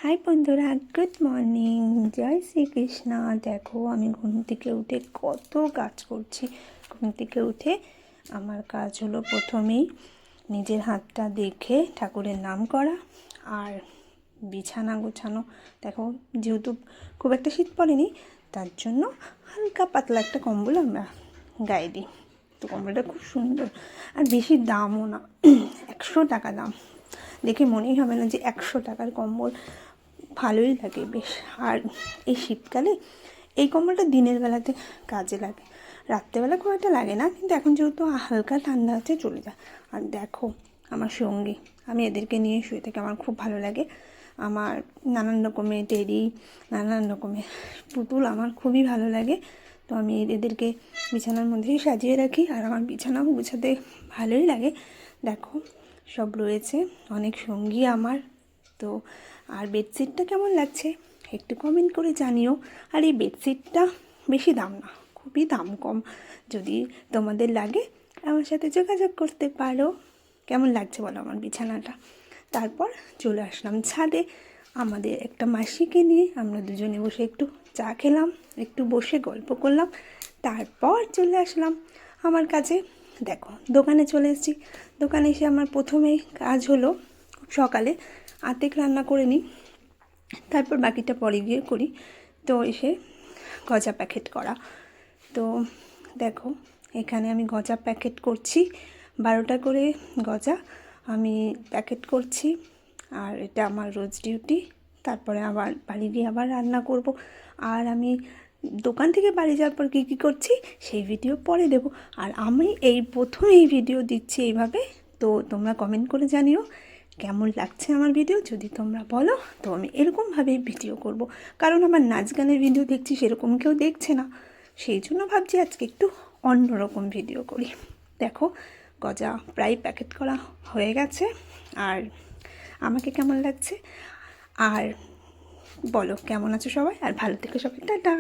High বন্ধুরা, good morning, জয় শ্রীকৃষ্ণ। দেখো আমি ঘুম থেকে উঠে কত কাজ করছি। ঘুম থেকে উঠে আমার কাজ হলো প্রথমেই নিজের হাতটা দেখে ঠাকুরের নাম করা আর বিছানা গোছানো। দেখো যেহেতু খুব একটা শীত পড়েনি, তার জন্য হালকা পাতলা একটা কম্বল আমরা গায়ে দিই। তো কম্বলটা খুব সুন্দর আর বেশি দামও না, 100 টাকা দাম। দেখে মনেই হবে না যে 100 টাকার কম্বল, ভালোই লাগে বেশ। আর এই শীতকালে এই কম্বলটা দিনের বেলাতে কাজে লাগে, রাত্রেবেলা খুব একটা লাগে না, কিন্তু এখন যেহেতু হালকা ঠান্ডা আছে চলে যায়। আর দেখো আমার সঙ্গী, আমি এদেরকে নিয়ে শুয়ে থাকি, আমার খুব ভালো লাগে। আমার নানান রকমের টেডি, নানান রকমের পুতুল আমার খুবই ভালো লাগে। তো আমি এদেরকে বিছানার মধ্যেই সাজিয়ে রাখি, আর আমার বিছানাও গুছাতে ভালোই লাগে। দেখো সব রয়েছে, অনেক সঙ্গী আমার। তো আর বেডশিটটা কেমন লাগছে একটু কমেন্ট করে জানিও। আর এই বেডশিটটা বেশি দাম না, খুবই দাম কম। যদি তোমাদের লাগে আমার সাথে যোগাযোগ করতে পারো। কেমন লাগছে বলো আমার বিছানাটা। তারপর চলে আসলাম ছাদে, আমাদের একটা মাসিকে নিয়ে আমরা দুজনে বসে একটু চা খেলাম, একটু বসে গল্প করলাম। তারপর চলে আসলাম আমার কাছে। দেখো দোকানে চলে এসেছি। দোকানে এসে আমার প্রথমেই কাজ হলো সকালে আর্ধেক রান্না করে নিই, তারপর বাকিটা পরে গিয়ে করি। তো এসে গজা প্যাকেট করা। তো দেখো এখানে আমি গজা প্যাকেট করছি, 12টা করে গজা আমি প্যাকেট করছি। আর এটা আমার রোজ ডিউটি। তারপরে আবার বাড়ি গিয়ে আবার রান্না করব। আর আমি দোকান থেকে বাড়ি যাওয়ার পর কী কী করছি সেই ভিডিও পরে দেব। আর আমি এই প্রথম এই ভিডিও দিচ্ছি এইভাবে। তো তোমরা কমেন্ট করে জানিও কেমন লাগছে আমার ভিডিও। যদি তোমরা বলো তো আমি এরকমভাবেই ভিডিও করব, কারণ আমার নাচ গানের ভিডিও দেখছি সেরকম কেউ দেখছে না, সেই জন্য ভাবছি আজকে একটু অন্যরকম ভিডিও করি। দেখো গজা প্রায় প্যাকেট করা হয়ে গেছে। আর আমাকে কেমন লাগছে আর বলো কেমন আছো সবাই, আর ভালো থেকো সবাই, টাটা।